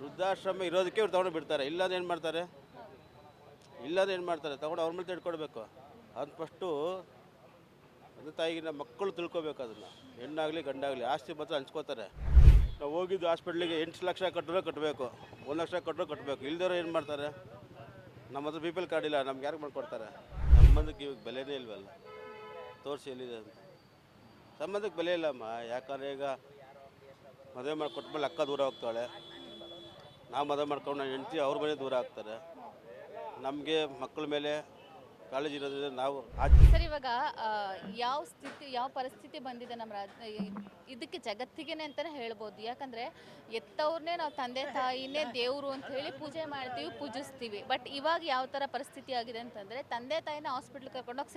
ವೃದ್ಧಾಶ್ರಮ ಇರೋದಕ್ಕೆ ಇವ್ರು ತೊಗೊಂಡು ಬಿಡ್ತಾರೆ. ಇಲ್ಲಾಂದ್ರೆ ಏನು ಮಾಡ್ತಾರೆ? ತೊಗೊಂಡು ಅವ್ರ ಮೇಲೆ ತಿಳ್ಕೊಡ್ಬೇಕು. ಅದು ಫಸ್ಟು ತಂದೆ ತಾಯಿಗಿನ ಮಕ್ಕಳು ತಿಳ್ಕೊಬೇಕು. ಅದನ್ನು ಹೆಣ್ಣಾಗಲಿ ಗಂಡಾಗಲಿ ಆಸ್ತಿ ಮಾತ್ರ ಹಂಚ್ಕೋತಾರೆ. ನಾವು ಹೋಗಿದ್ದು ಹಾಸ್ಪಿಟ್ಲಿಗೆ 8 ಲಕ್ಷ ಕಟ್ಟರೂ ಕಟ್ಟಬೇಕು, 1 ಲಕ್ಷ ಕಟ್ಟರೂ ಕಟ್ಟಬೇಕು. ಇಲ್ದಿರೋ ಏನು ಮಾಡ್ತಾರೆ? ನಮ್ಮ ಹತ್ರ ಬಿ ಪಿ ಎಲ್ ಕಾರ್ಡ್ ಇಲ್ಲ, ನಮ್ಗೆ ಯಾರಿಗೆ ಮಾಡ್ಕೊಡ್ತಾರೆ? ಸಂಬಂಧಕ್ಕೆ ಇವಾಗ ಬೆಲೆನೇ ಇಲ್ವಲ್ಲ. ತೋರಿಸಿ ಎಲ್ಲಿದೆ ಅಂತ. ಸಂಬಂಧಕ್ಕೆ ಬೆಲೆ ಇಲ್ಲಮ್ಮ. ಯಾಕಂದರೆ ಈಗ ಮದುವೆ ಮಾಡಿಕೊಟ್ಮೇಲೆ ಅಕ್ಕ ದೂರ ಹೋಗ್ತಾಳೆ, ನಾವು ಮದುವೆ ಮಾಡ್ಕೊಂಡು ನನ್ನ ಹೆಂಡತಿ ಅವ್ರ ಮನೆ ದೂರ ಆಗ್ತಾರೆ. ನಮಗೆ ಮಕ್ಕಳ ಮೇಲೆ ಕಾಳಜಿ ಇರೋದ್ರಿಂದ ನಾವು ಸರ್ ಇವಾಗ ಯಾವ ಸ್ಥಿತಿ ಯಾವ ಪರಿಸ್ಥಿತಿ ಬಂದಿದೆ ನಮ್ಮ ಇದಕ್ಕೆ ಜಗತ್ತಿಗೆನೆ ಅಂತಲೇ ಹೇಳ್ಬೋದು. ಯಾಕಂದರೆ ಎತ್ತವ್ರನ್ನೇ ನಾವು ತಂದೆ ತಾಯಿನೇ ದೇವರು ಅಂತ ಹೇಳಿ ಪೂಜೆ ಮಾಡ್ತೀವಿ, ಪೂಜಿಸ್ತೀವಿ. ಬಟ್ ಇವಾಗ ಯಾವ ಥರ ಪರಿಸ್ಥಿತಿ ಆಗಿದೆ ಅಂತಂದರೆ ತಂದೆ ತಾಯಿನ ಹಾಸ್ಪಿಟ್ಲಿಗೆ ಕರ್ಕೊಂಡೋಗಿ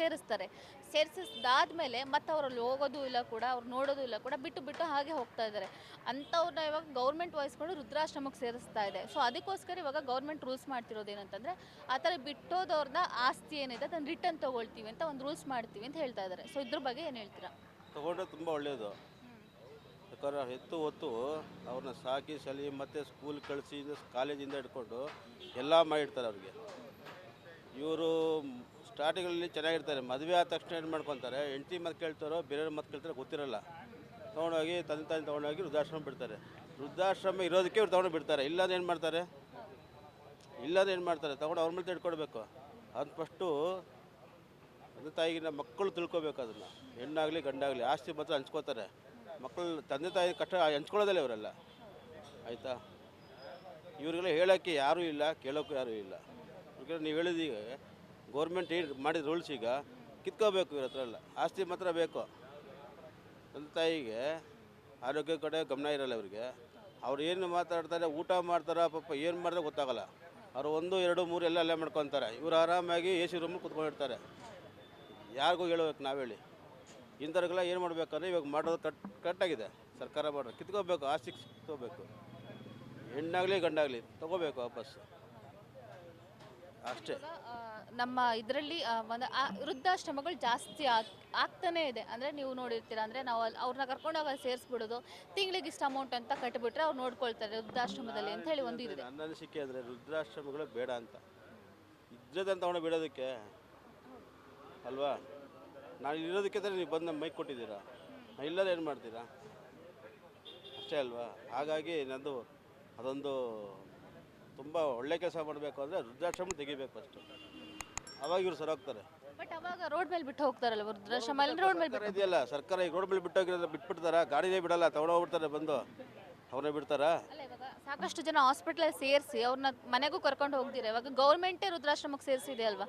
ಸೇರಿಸಿದಾದ್ಮೇಲೆ ಮತ್ತೆ ಅವರಲ್ಲಿ ಹೋಗೋದು ಇಲ್ಲ ಕೂಡ, ಅವ್ರು ನೋಡೋದು ಇಲ್ಲ ಕೂಡ, ಬಿಟ್ಟು ಹಾಗೆ ಹೋಗ್ತಾ ಇದ್ದಾರೆ. ಅಂಥವ್ರನ್ನ ಇವಾಗ ಗೌರ್ಮೆಂಟ್ ವಹಿಸ್ಕೊಂಡು ವೃದ್ಧಾಶ್ರಮಕ್ಕೆ ಸೇರಿಸ್ತಾ ಇದೆ. ಸೊ ಅದಕ್ಕೋಸ್ಕರ ಇವಾಗ ಗೌರ್ಮೆಂಟ್ ರೂಲ್ಸ್ ಮಾಡ್ತಿರೋದು ಏನಂತಂದರೆ ಆ ಥರ ಬಿಟ್ಟೋದವ್ರನ್ನ ಆಸ್ತಿ ಏನಿದೆ ಅದನ್ನು ರಿಟರ್ನ್ ತೊಗೊಳ್ತೀವಿ ಅಂತ ಒಂದು ರೂಲ್ಸ್ ಮಾಡ್ತೀವಿ ಅಂತ ಹೇಳ್ತಾ ಇದ್ದಾರೆ. ಸೊ ಇದ್ರ ಬಗ್ಗೆ ಏನು ಹೇಳ್ತೀರಾ? ತೊಗೊಂಡ್ರೆ ತುಂಬ ಒಳ್ಳೆಯದು. ಯಾಕಂದ್ರೆ ಎತ್ತು ಹೊತ್ತು ಅವ್ರನ್ನ ಸಾಕಿ ಸಲಿ ಮತ್ತು ಸ್ಕೂಲ್ ಕಳಿಸಿ ಕಾಲೇಜಿಂದ ಹಿಡ್ಕೊಂಡು ಎಲ್ಲ ಮಾಡಿರ್ತಾರೆ ಅವ್ರಿಗೆ. ಇವರು ಸ್ಟಾರ್ಟಿಂಗಲ್ಲಿ ಚೆನ್ನಾಗಿರ್ತಾರೆ, ಮದುವೆ ಆದ ತಕ್ಷಣ ಏನು ಮಾಡ್ಕೊತಾರೆ, ಹೆಂಡತಿ ಮದ್ದು ಕೇಳ್ತಾರೋ ಬೇರೆಯವ್ರ ಮದ್ದು ಕೇಳ್ತಾರೋ ಗೊತ್ತಿರಲ್ಲ. ತೊಗೊಂಡೋಗಿ ತಂದೆ ತಾಯಿ ತೊಗೊಂಡೋಗಿ ವೃದ್ಧಾಶ್ರಮ ಬಿಡ್ತಾರೆ. ವೃದ್ಧಾಶ್ರಮ ಇರೋದಕ್ಕೆ ಇವ್ರು ತೊಗೊಂಡು ಬಿಡ್ತಾರೆ. ಇಲ್ಲಾಂದ್ರೆ ಏನು ಮಾಡ್ತಾರೆ? ತೊಗೊಂಡು ಅವ್ರ ಮೇಲೆ ತಿಳ್ಕೊಡ್ಬೇಕು. ಅದು ಫಸ್ಟು ತಂದೆ ತಾಯಿಗಿನ ಮಕ್ಕಳು ತಿಳ್ಕೊಬೇಕು. ಅದನ್ನು ಹೆಣ್ಣಾಗಲಿ ಗಂಡಾಗಲಿ ಆಸ್ತಿ ಮಾತ್ರ ಹಂಚ್ಕೋತಾರೆ. ಮಕ್ಕಳು ತಂದೆ ತಾಯಿ ಕಷ್ಟ ಹಂಚ್ಕೊಳ್ಳೋದಲ್ಲ ಇವರೆಲ್ಲ. ಆಯಿತಾ? ಇವ್ರಿಗೆಲ್ಲ ಹೇಳೋಕ್ಕೆ ಯಾರೂ ಇಲ್ಲ, ಕೇಳೋಕ್ಕೂ ಯಾರೂ ಇಲ್ಲ. ಯಾಕಂದರೆ ನೀವು ಹೇಳಿದೀಗ ಗೌರ್ಮೆಂಟ್ ಏನು ಮಾಡಿದ ರೂಲ್ಸ್ ಈಗ ಕಿತ್ಕೋಬೇಕು. ಇವ್ರ ಹತ್ರ ಎಲ್ಲ ಆಸ್ತಿ ಮಾತ್ರ ಬೇಕು. ತಂದೆ ತಾಯಿಗೆ ಆರೋಗ್ಯ ಕಡೆ ಗಮನ ಇರೋಲ್ಲ ಇವರಿಗೆ. ಅವ್ರು ಏನು ಮಾತಾಡ್ತಾರೆ, ಊಟ ಮಾಡ್ತಾರೆ, ಪಾಪ ಏನು ಮಾಡಿದ್ರೆ ಗೊತ್ತಾಗಲ್ಲ. ಅವರು 1, 2, 3 ಎಲ್ಲ ಅಲ್ಲೇ ಮಾಡ್ಕೊತಾರೆ. ಇವ್ರು ಆರಾಮಾಗಿ ಎ ಸಿ ರೂಮಲ್ಲಿ ಕುತ್ಕೊಂಡಿರ್ತಾರೆ. ಯಾರಿಗೂ ಹೇಳಬೇಕು ನಾವು ಹೇಳಿ? ಇಂಥವ್ರಿಗೆಲ್ಲ ಏನು ಮಾಡಬೇಕಂದ್ರೆ ಇವಾಗ ಮಾಡೋದು ಕರೆಕ್ಟಾಗಿದೆ. ಸರ್ಕಾರ ಮಾಡೋದು ಕಿತ್ಕೋಬೇಕು, ಆಸ್ತಿ ಕಿತ್ಕೋಬೇಕು. ಹೆಣ್ಣಾಗಲಿ ಗಂಡಾಗಲಿ ತೊಗೋಬೇಕು ವಾಪಸ್ಸು, ಅಷ್ಟೇ. ನಮ್ಮ ಇದರಲ್ಲಿ ಒಂದು ವೃದ್ಧಾಶ್ರಮಗಳು ಜಾಸ್ತಿ ಆಗ್ತಾನೇ ಇದೆ. ಅಂದರೆ ನೀವು ನೋಡಿರ್ತೀರ, ಅಂದರೆ ನಾವು ಅವ್ರನ್ನ ಕರ್ಕೊಂಡೋಗಿ ಸೇರಿಸ್ಬಿಡೋದು, ತಿಂಗಳಿಗೆ ಇಷ್ಟು ಅಮೌಂಟ್ ಅಂತ ಕಟ್ಟಿಬಿಟ್ರೆ ಅವ್ರು ನೋಡ್ಕೊಳ್ತಾರೆ ವೃದ್ಧಾಶ್ರಮದಲ್ಲಿ ಅಂತ ಹೇಳಿ ಒಂದು ಇದೆ. ನನ್ನ ಅನಿಸಿಕೆ ಅಂದರೆ ವೃದ್ಧಾಶ್ರಮಗಳು ಬೇಡ ಅಂತ. ಇದ್ರದಂತ ತೊಗೊಂಡು ಬಿಡೋದಕ್ಕೆ ಅಲ್ವಾ? ನಾನು ಇರೋದಕ್ಕೆ ತಾನೇ ನೀವು ಬಂದು ಮೈಕ್ ಕೊಟ್ಟಿದ್ದೀರಾ. ಇಲ್ಲದೆ ಏನು ಮಾಡ್ತೀರಾ? ಅಷ್ಟೇ ಅಲ್ವಾ? ಹಾಗಾಗಿ ನಂದು ಅದೊಂದು ತುಂಬ ಒಳ್ಳೆ ಕೆಲಸ ಮಾಡಬೇಕು ಅಂದರೆ ವೃದ್ಧಾಶ್ರಮ ತೆಗಿಬೇಕು ಫಸ್ಟು. ಅವಾಗ ಇವ್ರು ಸರೋಗ್ತಾರೆ. ಬಟ್ ಅವಾಗ ರೋಡ್ ಮೇಲೆ ಬಿಟ್ಟು ಹೋಗ್ತಾರಲ್ಲ ವೃದ್ಧಾಶ್ರಮ, ರೋಡ್ ಮೇಲೆ ಇದೆಯಲ್ಲ ಸರ್ಕಾರ. ಈಗ ರೋಡ್ ಮೇಲೆ ಬಿಟ್ಟೋಗಿರೋದು ಬಿಟ್ಬಿಡ್ತಾರ, ಗಾಡಿನೇ ಬಿಡಲ್ಲ, ತೊಗೊಂಡೋಗ್ಬಿಡ್ತಾರೆ, ಬಂದು ಅವ್ರನ್ನೇ ಬಿಡ್ತಾರಾ? ಅಲ್ಲ, ಇವಾಗ ಸಾಕಷ್ಟು ಜನ ಹಾಸ್ಪಿಟ್ಲಲ್ಲಿ ಸೇರಿಸಿ ಅವ್ರನ್ನ ಮನೆಗೂ ಕರ್ಕೊಂಡು ಹೋಗ್ದಿರ. ಇವಾಗ ಗೌರ್ಮೆಂಟೇ ವೃದ್ಧಾಶ್ರಮಕ್ಕೆ ಸೇರಿಸಿದೆ ಅಲ್ವಾ?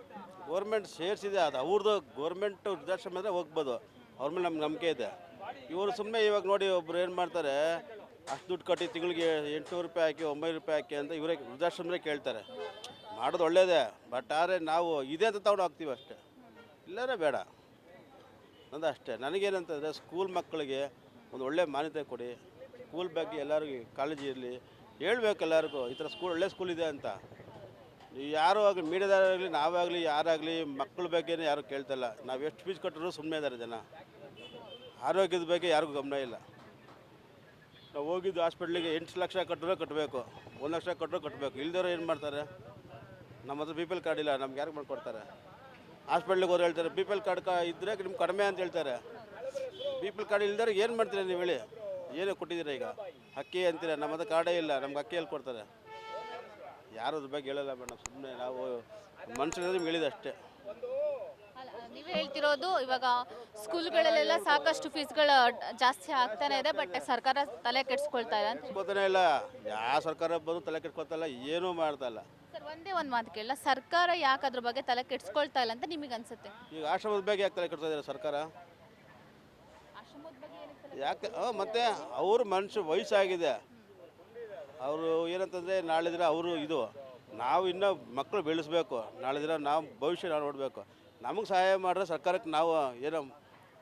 ಗೌರ್ಮೆಂಟ್ ಸೇರಿಸಿದೆ, ಅದು ಅವ್ರದ್ದು ಗೌರ್ಮೆಂಟ್ ವೃದ್ಧಾಶ್ರಮ ಅಂದರೆ ಹೋಗ್ಬೋದು. ಅವ್ರ ಮೇಲೆ ನಮ್ಗೆ ನಂಬಿಕೆ ಇದೆ. ಇವರು ಸುಮ್ಮನೆ ಇವಾಗ ನೋಡಿ ಒಬ್ರು ಏನು ಮಾಡ್ತಾರೆ, ಅಷ್ಟು ದುಡ್ಡು ಕಟ್ಟಿ ತಿಂಗಳಿಗೆ 800 ರೂಪಾಯಿ ಹಾಕಿ 900 ರೂಪಾಯಿ ಹಾಕಿ ಅಂತ ಇವರೇ ವೃದ್ಧಾಶ್ರಮನೇ ಕೇಳ್ತಾರೆ. ಮಾಡೋದು ಒಳ್ಳೇದೇ, ಬಟ್ ಆದರೆ ನಾವು ಇದೇ ಅಂತ ತಗೊಂಡು ಹೋಗ್ತೀವಿ ಅಷ್ಟೇ. ಇಲ್ಲದೇ ಬೇಡ ಅಂದ ಅಷ್ಟೇ. ನನಗೇನಂತಂದರೆ ಸ್ಕೂಲ್ ಮಕ್ಕಳಿಗೆ ಒಂದು ಒಳ್ಳೆ ಮಾನ್ಯತೆ ಕೊಡಿ. ಸ್ಕೂಲ್ ಬಗ್ಗೆ ಎಲ್ಲರಿಗೂ ಕಾಳಜಿ ಇರಲಿ. ಹೇಳ್ಬೇಕು ಎಲ್ಲರಿಗೂ ಈ ಥರ ಸ್ಕೂಲ್ ಒಳ್ಳೆ ಸ್ಕೂಲ್ ಇದೆ ಅಂತ. ಯಾರೂ ಆಗಲಿ, ಮೀಡಿಯಾದಾಗಲಿ ನಾವಾಗಲಿ ಯಾರಾಗಲಿ ಮಕ್ಕಳ ಬಗ್ಗೆನೇ ಯಾರೂ ಕೇಳ್ತಾಯಿಲ್ಲ. ನಾವು ಎಷ್ಟು ಫೀಸ್ ಕಟ್ಟರು ಸುಮ್ಮನೆ ಇದ್ದಾರೆ ಜನ. ಆರೋಗ್ಯದ ಬಗ್ಗೆ ಯಾರಿಗೂ ಗಮನ ಇಲ್ಲ. ನಾವು ಹೋಗಿದ್ದು ಹಾಸ್ಪಿಟ್ಲಿಗೆ 8 ಲಕ್ಷ ಕಟ್ಟರೂ ಕಟ್ಟಬೇಕು, 1 ಲಕ್ಷ ಕಟ್ಟರೂ ಕಟ್ಟಬೇಕು. ಇಲ್ದಿರೋ ಏನು ಮಾಡ್ತಾರೆ? ನಮ್ಮ ಹತ್ರ ಬಿ ಪಿ ಎಲ್ ಕಾರ್ಡ್ ಇಲ್ಲ, ನಮ್ಗೆ ಯಾರಿಗೆ ಮಾಡ್ಕೊಡ್ತಾರೆ? ಹಾಸ್ಪಿಟ್ಲಿಗೆ ಹೋದ್ರೆ ಹೇಳ್ತಾರೆ ಬಿ ಪಿ ಎಲ್ ಕಾರ್ಡ್ ಇದ್ದರೆ ನಿಮ್ಗೆ ಕಡಿಮೆ ಅಂತ ಹೇಳ್ತಾರೆ. ಬಿ ಪಿ ಎಲ್ ಕಾರ್ಡ್ ಇಲ್ದರೆ ಏನು ಮಾಡ್ತೀರಾ ನೀವು ಹೇಳಿ? ಏನು ಕೊಟ್ಟಿದ್ದೀರಾ ಈಗ? ಅಕ್ಕಿ ಅಂತೀರ, ನಮ್ಮ ಹತ್ರ ಕಾರ್ಡೇ ಇಲ್ಲ, ನಮ್ಗೆ ಅಕ್ಕಿ ಎಲ್ಲಿ ಕೊಡ್ತಾರೆ? ಯಾರು ಅದ್ರ ಬಗ್ಗೆ ಹೇಳಲ್ಲ ಮೇಡಮ್. ಸುಮ್ಮನೆ ನಾವು ಮನುಷ್ಯರು ನಿಮ್ಗೆ ಹೇಳಿದೆ ಅಷ್ಟೇ. ನೀವು ಹೇಳ್ತಿರೋದು ಇವಾಗ ಸ್ಕೂಲ್ಗಳಲ್ಲೆಲ್ಲ ಸಾಕಷ್ಟು ಫೀಸ್ಗಳು ಜಾಸ್ತಿ ಆಗ್ತಾನೆ ಇದೆ, ಬಟ್ ಸರ್ಕಾರ ತಲೆ ಕೆಡಿಸ್ಕೊಳ್ತಾ ಇಲ್ಲ ಅಂತ. ಗೊತ್ತಾನೆ ಇಲ್ಲ, ಯಾವ ಸರ್ಕಾರ ಬಂದು ತಲೆ ಕೆಡ್ಸ್ಕೊಳ್ತಲ್ಲ, ಏನೂ ಮಾಡ್ತಾ ಇಲ್ಲ. ಸರ್ ಒಂದೇ ಒಂದು ಮಾತು ಕೇಳಲ್ಲ, ಸರ್ಕಾರ ಯಾಕೆ ಅದ್ರ ಬಗ್ಗೆ ತಲೆ ಕೆಡಿಸ್ಕೊಳ್ತಾ ಇಲ್ಲ ಅಂತ ನಿಮಗೆ ಅನ್ಸುತ್ತೆ? ಈಗ ಆಶ್ರಮದ ಬಗ್ಗೆ ಯಾಕೆ ತಲೆ ಕೆಡ್ತಾ ಇದ್ದಾರೆ ಸರ್ಕಾರ? ಆಶ್ರಮದ ಬಗ್ಗೆ ಯಾಕೆ? ಮತ್ತೆ ಅವರು ಮನುಷ್ಯ ವಯಸ್ಸಾಗಿದೆ. ಅವರು ಏನಂತಂದರೆ ನಾಳೆ ದಿನ ಅವರು ಇದು ನಾವು ಇನ್ನೂ ಮಕ್ಕಳು ಬೆಳೆಸ್ಬೇಕು. ನಾಳೆ ದಿನ ನಾವು ಭವಿಷ್ಯ ನಾವು ನೋಡಬೇಕು. ನಮಗೆ ಸಹಾಯ ಮಾಡಿದ್ರೆ ಸರ್ಕಾರಕ್ಕೆ ನಾವು ಏನೋ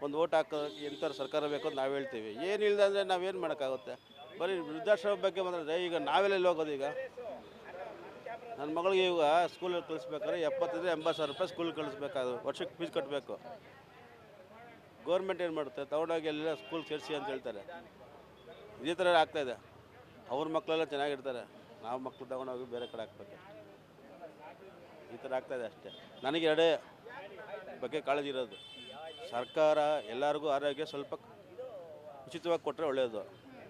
ಒಂದು ಓಟ್ ಹಾಕೋಕ್ಕೆ ಎಂಥವ್ರು ಸರ್ಕಾರ ಬೇಕು ಅಂತ ನಾವು ಹೇಳ್ತೀವಿ. ಏನಿಲ್ಲ ಅಂದರೆ ನಾವೇನು ಮಾಡೋಕ್ಕಾಗುತ್ತೆ? ಬರೀ ವೃದ್ಧಾಶ್ರಮ ಬಗ್ಗೆ ಬಂದರೆ ಈಗ ನಾವೆಲ್ಲ ಹೋಗೋದು? ಈಗ ನನ್ನ ಮಗಳಿಗೆ ಈಗ ಸ್ಕೂಲಲ್ಲಿ ಕಳಿಸ್ಬೇಕಾದ್ರೆ 70,000 80,000 ರೂಪಾಯಿ ಸ್ಕೂಲಿಗೆ ಕಳಿಸ್ಬೇಕಾದ್ರು, ವರ್ಷಕ್ಕೆ ಫೀಸ್ ಕಟ್ಟಬೇಕು. ಗೌರ್ಮೆಂಟ್ ಏನು ಮಾಡುತ್ತೆ? ತಗೊಂಡೋಗಿ ಎಲ್ಲ ಸ್ಕೂಲ್ ಸೇರಿಸಿ ಅಂತ ಹೇಳ್ತಾರೆ. ಇದೇ ಥರ ಆಗ್ತಾಯಿದೆ. ಅವ್ರ ಮಕ್ಕಳೆಲ್ಲ ಚೆನ್ನಾಗಿರ್ತಾರೆ. ನಾವು ಮಕ್ಕಳು ತಗೊಂಡೋಗಿ ಬೇರೆ ಕಡೆ ಹಾಕ್ಬೇಕು, ಈ ಥರ ಆಗ್ತಾಯಿದೆ ಅಷ್ಟೇ. ನನಗೆ ಎರಡೇ ಬಗ್ಗೆ ಕಾಳಜಿ ಇರೋದು, ಸರ್ಕಾರ ಎಲ್ಲರಿಗೂ ಆರೋಗ್ಯ ಸ್ವಲ್ಪ ಉಚಿತವಾಗಿ ಕೊಟ್ಟರೆ ಒಳ್ಳೆಯದು.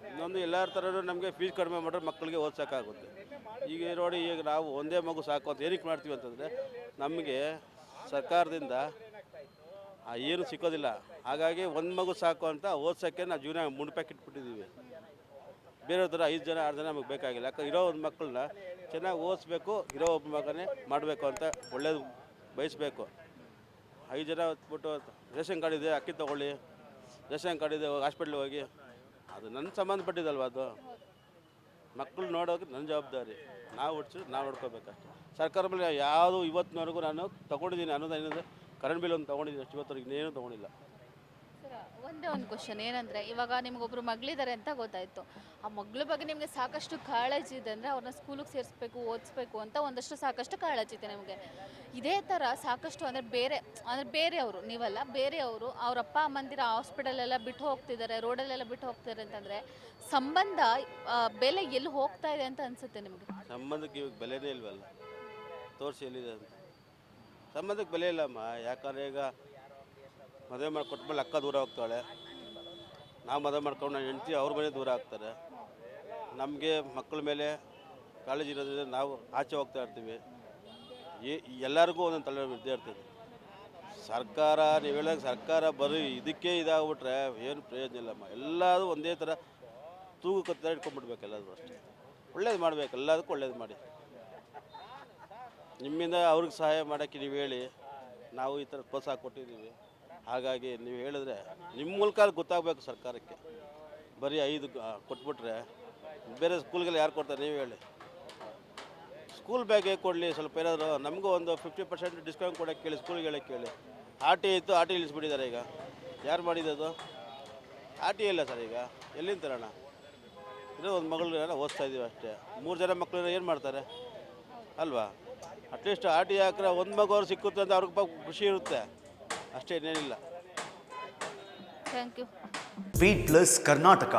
ಇನ್ನೊಂದು ಎಲ್ಲರ ಥರನೂ ನಮಗೆ ಫೀಸ್ ಕಡಿಮೆ ಮಾಡಿದ್ರೆ ಮಕ್ಕಳಿಗೆ ಓದ್ಸೋಕ್ಕಾಗುತ್ತೆ. ಈಗ ನೋಡಿ, ಈಗ ನಾವು ಒಂದೇ ಮಗು ಸಾಕು ಅಂತ ಏನಕ್ಕೆ ಮಾಡ್ತೀವಿ ಅಂತಂದರೆ ನಮಗೆ ಸರ್ಕಾರದಿಂದ ಏನು ಸಿಕ್ಕೋದಿಲ್ಲ. ಹಾಗಾಗಿ ಒಂದು ಮಗು ಸಾಕು ಅಂತ ಓದ್ಸೋಕ್ಕೆ ನಾವು ಜೀವನ ಮುಡುಪಾಕಿ ಇಟ್ಬಿಟ್ಟಿದ್ದೀವಿ. ಬೇರೆ ಥರ 5 ಜನ 6 ಜನ ನಮಗೆ ಬೇಕಾಗಿಲ್ಲ. ಯಾಕಂದ್ರೆ ಇರೋ ಒಂದು ಮಕ್ಕಳನ್ನ ಚೆನ್ನಾಗಿ ಓದಿಸ್ಬೇಕು, ಇರೋ ಒಬ್ಬ ಮಗನೇ ಮಾಡಬೇಕು ಅಂತ ಒಳ್ಳೇದು ಬಯಸಬೇಕು. 5 ಜನ ಹೊತ್ಬಿಟ್ಟು ರೇಷನ್ ಕಾರ್ಡ್ ಇದೆ ಅಕ್ಕಿ ತೊಗೊಳ್ಳಿ, ರೇಷನ್ ಕಾರ್ಡ್ ಇದೆ ಹಾಸ್ಪಿಟ್ಲಿಗೆ ಹೋಗಿ, ಅದು ನನ್ನ ಸಂಬಂಧಪಟ್ಟಿದ್ದಲ್ವ. ಅದು ಮಕ್ಕಳು ನೋಡೋಕೆ ನನ್ನ ಜವಾಬ್ದಾರಿ, ನಾವು ಹುಡ್ಸಿದ್ರೆ ನಾವು ನೋಡ್ಕೋಬೇಕಷ್ಟೆ. ಸರ್ಕಾರ ಮೇಲೆ ಯಾವುದು ಇವತ್ತಿನವರೆಗೂ ನಾನು ತೊಗೊಂಡಿದ್ದೀನಿ ಅನ್ನೋದು ಕರೆಂಟ್ ಬಿಲ್ ಒಂದು ತೊಗೊಂಡಿದ್ದೀನಿ ಅಷ್ಟು, ಇವತ್ತವರೆಗೆ ಇನ್ನೇನು ತೊಗೊಂಡಿಲ್ಲ. ಒಂದೇ ಒಂದು ಕ್ವಶನ್ ಏನಂದರೆ, ಇವಾಗ ನಿಮಗೊಬ್ರು ಮಗಳಿದ್ದಾರೆ ಅಂತ ಗೊತ್ತಾಯಿತು, ಆ ಮಗಳ ಬಗ್ಗೆ ನಿಮಗೆ ಸಾಕಷ್ಟು ಕಾಳಜಿ ಇದೆ ಅಂದರೆ ಅವ್ರನ್ನ ಸ್ಕೂಲಿಗೆ ಸೇರಿಸ್ಬೇಕು, ಓದಿಸ್ಬೇಕು ಅಂತ ಒಂದಷ್ಟು ಸಾಕಷ್ಟು ಕಾಳಜಿ ಇದೆ ನಿಮಗೆ. ಇದೇ ಥರ ಸಾಕಷ್ಟು ಅಂದರೆ ಬೇರೆಯವರು, ನೀವಲ್ಲ ಬೇರೆಯವರು, ಅವ್ರ ಅಪ್ಪ ಅಮ್ಮಂದಿರ ಹಾಸ್ಪಿಟಲೆಲ್ಲ ಬಿಟ್ಟು ಹೋಗ್ತಿದ್ದಾರೆ, ರೋಡಲ್ಲೆಲ್ಲ ಬಿಟ್ಟು ಹೋಗ್ತಿದ್ದಾರೆ ಅಂತಂದರೆ ಸಂಬಂಧ ಬೆಲೆ ಎಲ್ಲಿ ಹೋಗ್ತಾ ಇದೆ ಅಂತ ಅನಿಸುತ್ತೆ ನಿಮಗೆ? ಸಂಬಂಧಕ್ಕೆ ಇವಾಗ ಬೆಲೆನೇ ಇಲ್ವಲ್ಲ, ತೋರಿಸಿ ಎಲ್ಲಿದೆ ಅಂತ. ಸಂಬಂಧಕ್ಕೆ ಬೆಲೆ ಇಲ್ಲಮ್ಮ. ಯಾಕಂದರೆ ಈಗ ಮದುವೆ ಮಾಡಿ ಕೊಟ್ಮೇಲೆ ಅಕ್ಕ ದೂರ ಹೋಗ್ತಾಳೆ, ನಾವು ಮದುವೆ ಮಾಡ್ಕೊಂಡು ನನ್ನ ಹೆಂಡತಿ ಅವ್ರ ಮನೆ ದೂರ ಆಗ್ತಾರೆ. ನಮಗೆ ಮಕ್ಕಳ ಮೇಲೆ ಕಾಳಜಿ ಇರೋದ್ರಿಂದ ನಾವು ಆಚೆ ಹೋಗ್ತಾ ಇರ್ತೀವಿ. ಎಲ್ಲರಿಗೂ ಒಂದೊಂದು ತಲೆ ಇದ್ದೇ ಇರ್ತದೆ. ಸರ್ಕಾರ ನೀವು ಹೇಳಿದಾಗ ಸರ್ಕಾರ ಬರೀ ಇದಕ್ಕೆ ಇದಾಗ್ಬಿಟ್ರೆ ಏನು ಪ್ರಯೋಜನ ಇಲ್ಲಮ್ಮ. ಎಲ್ಲರೂ ಒಂದೇ ಥರ ತೂಗಕ್ಕೆ ಇಟ್ಕೊಂಡ್ಬಿಡ್ಬೇಕು, ಎಲ್ಲರೂ ಅಷ್ಟೇ. ಒಳ್ಳೇದು ಮಾಡಬೇಕು, ಎಲ್ಲದಕ್ಕೂ ಒಳ್ಳೇದು ಮಾಡಿ. ನಿಮ್ಮಿಂದ ಅವ್ರಿಗೆ ಸಹಾಯ ಮಾಡೋಕ್ಕೆ ನೀವು ಹೇಳಿ, ನಾವು ಈ ಥರ ಪ್ರೋತ್ಸಾಹ ಕೊಟ್ಟಿದ್ದೀವಿ. ಹಾಗಾಗಿ ನೀವು ಹೇಳಿದ್ರೆ ನಿಮ್ಮ ಮೂಲಕ ಗೊತ್ತಾಗಬೇಕು ಸರ್ಕಾರಕ್ಕೆ. ಬರೀ 5 ಕೊಟ್ಬಿಟ್ರೆ ಬೇರೆ ಸ್ಕೂಲ್ಗೆಲ್ಲ ಯಾರು ಕೊಡ್ತಾರೆ ನೀವು ಹೇಳಿ. ಸ್ಕೂಲ್ ಬ್ಯಾಗೆ ಕೊಡಲಿ, ಸ್ವಲ್ಪ ಏನಾದರೂ ನಮಗೂ ಒಂದು 50% ಡಿಸ್ಕೌಂಟ್ ಕೊಡೋಕ್ಕೆ ಕೇಳಿ, ಸ್ಕೂಲ್ಗೆ ಹೇಳೋಕ್ಕೆ ಕೇಳಿ. ಆರ್.ಟಿ ಇತ್ತು, ಆರ್.ಟಿ ಇಳಿಸ್ಬಿಟ್ಟಿದ್ದಾರೆ. ಈಗ ಯಾರು ಮಾಡಿದ್ದು? ಆರ್.ಟಿ ಇಲ್ಲ ಸರ್. ಈಗ ಎಲ್ಲಿಂದ ತರೋಣ? ಇರೋ ಒಂದು ಮಗಳನ್ನ ಓದಿಸ್ತಾ ಇದ್ದೀವಿ ಅಷ್ಟೇ. 3 ಜನ ಮಕ್ಕಳನ್ನ ಏನು ಮಾಡ್ತಾರೆ ಅಲ್ವಾ? ಅಟ್ಲೀಸ್ಟ್ ಆರ್.ಟಿ ಹಾಕ್ರೆ ಒಂದು ಮಗು ಅವ್ರು ಸಿಕ್ಕುತ್ತೆ ಅಂತ ಅವ್ರಿಗೆ ಖುಷಿ ಇರುತ್ತೆ ಅಷ್ಟೇ, ಇನ್ನೇನಿಲ್ಲ. Thank you. Beat plus Karnataka.